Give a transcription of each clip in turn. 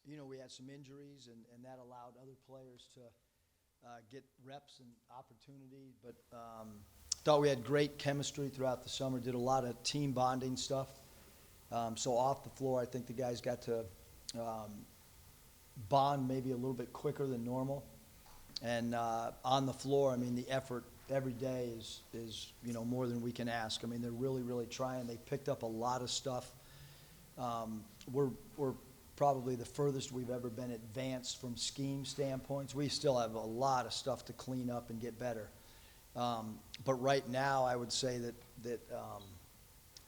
we had some injuries, and that allowed other players to get reps and opportunity. But thought we had great chemistry throughout the summer, did a lot of team bonding stuff. So off the floor, I think the guys got to bond maybe a little bit quicker than normal. And on the floor, I mean, the effort every day is more than we can ask. I mean, they're really, really trying. They picked up a lot of stuff. We're probably the furthest we've ever been advanced from scheme standpoints. We still have a lot of stuff to clean up and get better. But right now, I would say that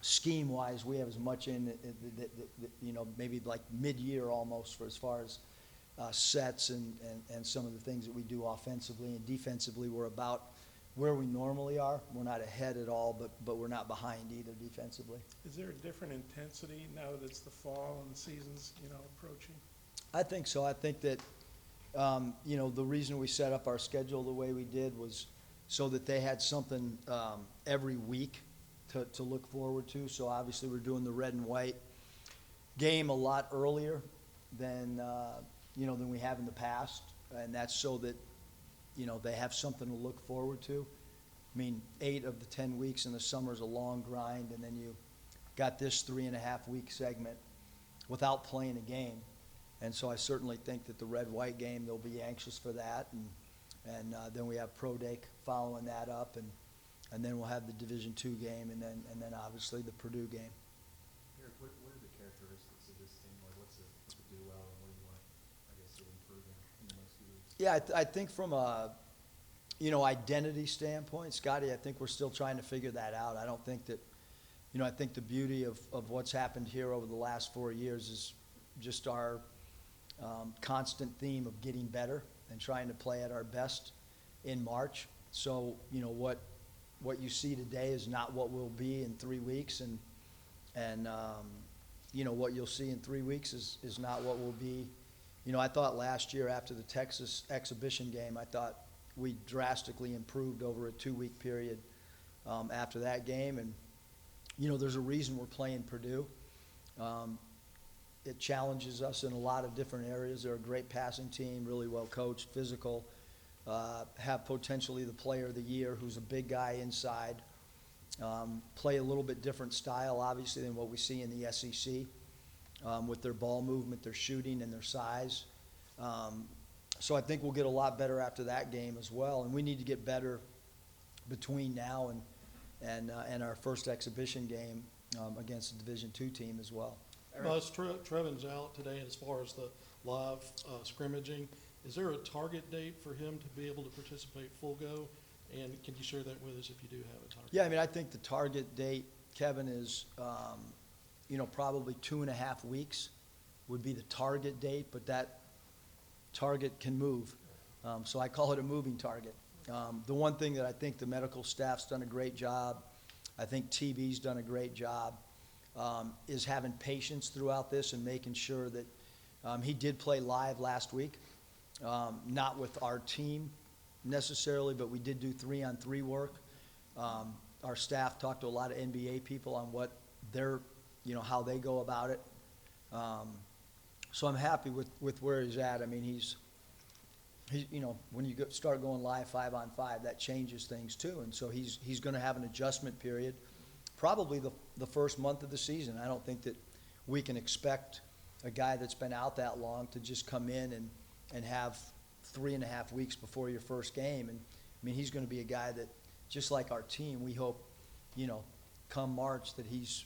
scheme-wise, we have as much in, maybe like mid-year almost for as far as sets and some of the things that we do offensively. And defensively, we're about where we normally are. We're not ahead at all, but we're not behind either defensively. Is there a different intensity now that it's the fall and the season's, approaching? I think so. I think that, the reason we set up our schedule the way we did was so that they had something every week to look forward to. So obviously we're doing the red and white game a lot earlier than we have in the past, and that's so that they have something to look forward to. I mean, 8 of the 10 weeks in the summer is a long grind, and then you got this 3.5-week segment without playing a game. And so I certainly think that the red-white game, they'll be anxious for that, and then we have Pro Day following that up, and then we'll have the Division II game, and then obviously the Purdue game. Eric, what are the characteristics of this team? Like, what's it do well, and what do you want, I guess, to improve in the next few weeks? Yeah, I think from a identity standpoint, Scotty, I think we're still trying to figure that out. I don't think that, I think the beauty of what's happened here over the last 4 years is just our constant theme of getting better and trying to play at our best in March. So, what you see today is not what we'll be in 3 weeks, and what you'll see in 3 weeks is not what we'll be. I thought last year after the Texas exhibition game, I thought we drastically improved over a 2-week period after that game. And, there's a reason we're playing Purdue. It challenges us in a lot of different areas. They're a great passing team, really well coached, physical, have potentially the player of the year who's a big guy inside, play a little bit different style, obviously, than what we see in the SEC. With their ball movement, their shooting, and their size. So I think we'll get a lot better after that game as well. And we need to get better between now and our first exhibition game against the Division II team as well. Buzz, Trevin's out today as far as the live scrimmaging. Is there a target date for him to be able to participate full go? And can you share that with us if you do have a target? Yeah, I mean, I think the target date, Kevin, is probably 2.5 weeks would be the target date, but that target can move. So I call it a moving target. The one thing that I think the medical staff's done a great job, I think TV's done a great job, is having patience throughout this and making sure that he did play live last week, not with our team necessarily, but we did do 3-on-3 work. Our staff talked to a lot of NBA people on what their how they go about it. So I'm happy with where he's at. I mean, he's when you start going live 5-on-5, that changes things too. And so he's going to have an adjustment period, probably the first month of the season. I don't think that we can expect a guy that's been out that long to just come in and have 3.5 weeks before your first game. And I mean, he's going to be a guy that, just like our team, we hope, come March that he's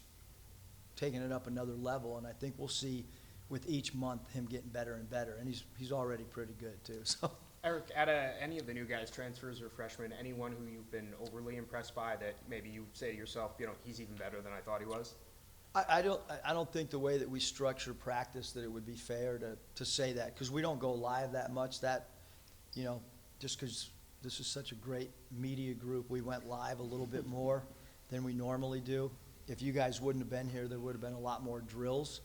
taking it up another level, and I think we'll see with each month him getting better and better, and he's already pretty good too. So, Eric, out of any of the new guys, transfers or freshmen, anyone who you've been overly impressed by that maybe you say to yourself, he's even better than I thought he was? I don't think the way that we structure practice that it would be fair to say that, because we don't go live that much. That just because this is such a great media group, we went live a little bit more than we normally do. If you guys wouldn't have been here, there would have been a lot more drills.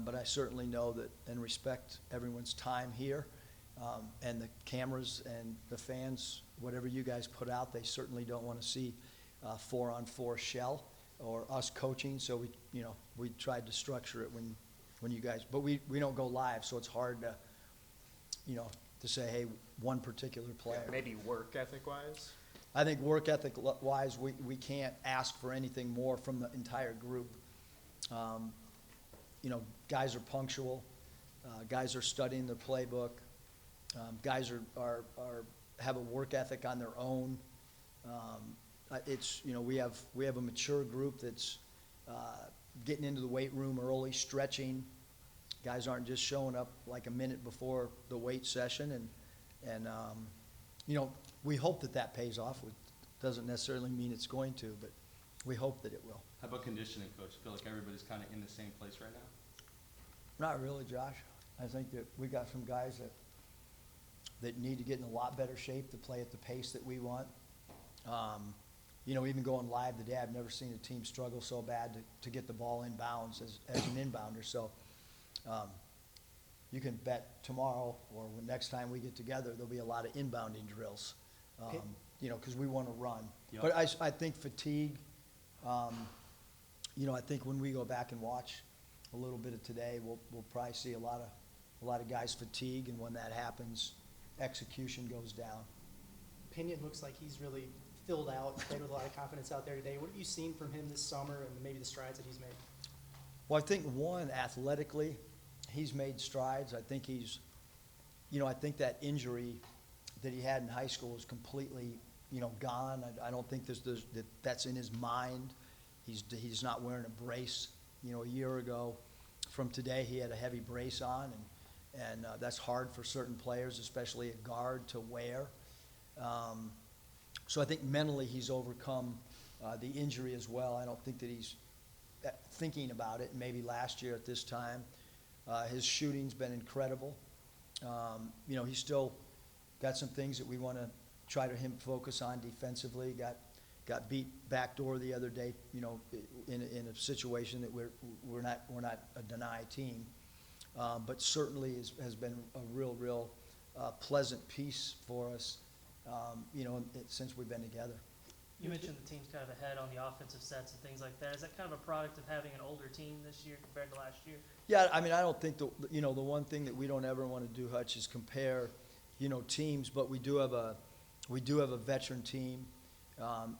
But I certainly know that and respect everyone's time here, and the cameras and the fans, whatever you guys put out, they certainly don't want to see 4-on-4 shell or us coaching. So we tried to structure it when when you guys, but we don't go live, so it's hard to, you know, to say, hey, one particular player. Maybe work ethic wise? I think work ethic wise, we can't ask for anything more from the entire group. You know, guys are punctual, guys are studying their playbook, guys have a work ethic on their own. It's, you know, we have a mature group that's getting into the weight room early, stretching. Guys aren't just showing up like a minute before the weight session, and you know, we hope that pays off. It doesn't necessarily mean it's going to, but we hope that it will. How about conditioning, coach? I feel like everybody's kind of in the same place right now. Not really, Josh. I think that we got some guys that need to get in a lot better shape to play at the pace that we want. You know, even going live today, I've never seen a team struggle so bad to get the ball in bounds as an inbounder. So you can bet tomorrow or next time we get together, there'll be a lot of inbounding drills, you know, because we want to run. Yep. But I think fatigue, you know, I think when we go back and watch a little bit of today, we'll probably see a lot of guys fatigue, and when that happens, execution goes down. Pinion looks like he's really filled out, played with a lot of confidence out there today. What have you seen from him this summer and maybe the strides that he's made? Well, I think one, athletically, he's made strides. I think he's, you know, I think that injury that he had in high school is completely, you know, gone. I don't think that's in his mind. He's not wearing a brace. You know, a year ago from today, he had a heavy brace on, and that's hard for certain players, especially a guard, to wear. So I think mentally he's overcome the injury as well. I don't think that he's thinking about it. Maybe last year at this time, his shooting's been incredible. You know, he's still got some things that we want to try to focus on defensively. Got beat backdoor the other day, you know, in a situation that we're not a deny team, but certainly has been a real pleasant piece for us, you know, since we've been together. You mentioned the team's kind of ahead on the offensive sets and things like that. Is that kind of a product of having an older team this year compared to last year? Yeah, I mean, I don't think you know, the one thing that we don't ever want to do, Hutch, is compare, you know, teams, but we do have a veteran team.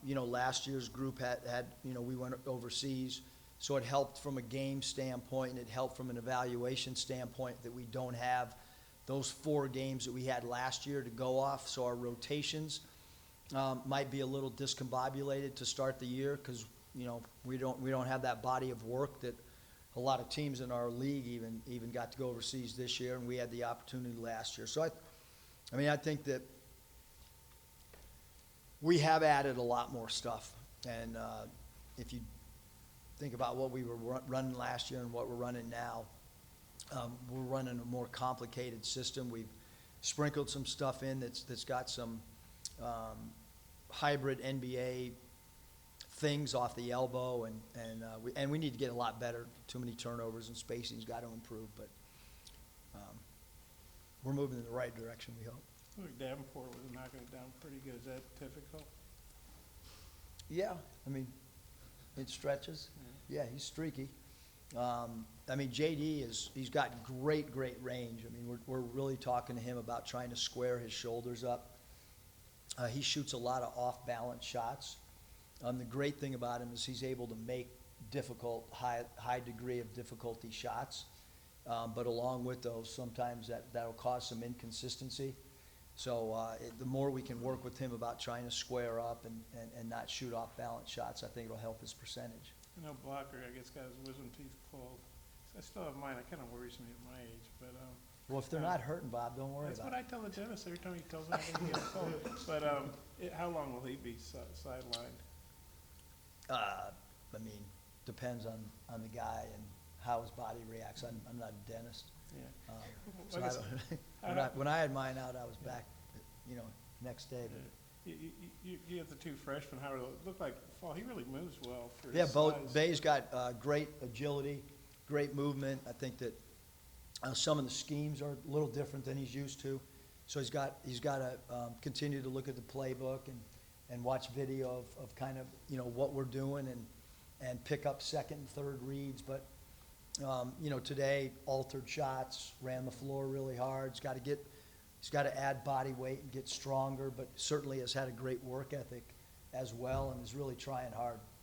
You know, last year's group had, you know, we went overseas, so it helped from a game standpoint, and it helped from an evaluation standpoint that we don't have those 4 games that we had last year to go off. So our rotations might be a little discombobulated to start the year because, you know, we don't have that body of work that a lot of teams in our league even got to go overseas this year, and we had the opportunity last year. So I mean, I think that we have added a lot more stuff, and if you think about what we were running last year and what we're running now, we're running a more complicated system. We've sprinkled some stuff in that's got some hybrid NBA things off the elbow, and we need to get a lot better. Too many turnovers and spacing's got to improve, but we're moving in the right direction, we hope. Look, Davenport was knocking it down pretty good. Is that typical? Yeah, I mean, it stretches. Yeah, he's streaky. I mean, he's got great range. I mean, we're really talking to him about trying to square his shoulders up. He shoots a lot of off-balance shots. The great thing about him is he's able to make difficult, high degree of difficulty shots. But along with those, sometimes that'll cause some inconsistency. So the more we can work with him about trying to square up and not shoot off-balance shots, I think it'll help his percentage. I know Blocker, I guess, got his wisdom teeth pulled. I still have mine. It kind of worries me at my age, but Well, if they're not hurting, Bob, don't worry that's about what it. I tell the dentist every time he tells me I'm going to get pulled. But how long will he be sidelined? I mean, depends on the guy and how his body reacts. I'm not a dentist. Yeah. So I I guess- don't, when I had mine out, I was back, you know, next day. But You have the 2 freshmen. How look like fall? He really moves well for yeah, his both size. Bay's got great agility, great movement. I think that some of the schemes are a little different than he's used to. So he's got to continue to look at the playbook and watch video of kind of, you know, what we're doing and pick up second and third reads. But You know, today altered shots, ran the floor really hard. He's got to add body weight and get stronger, but certainly has had a great work ethic as well and is really trying hard.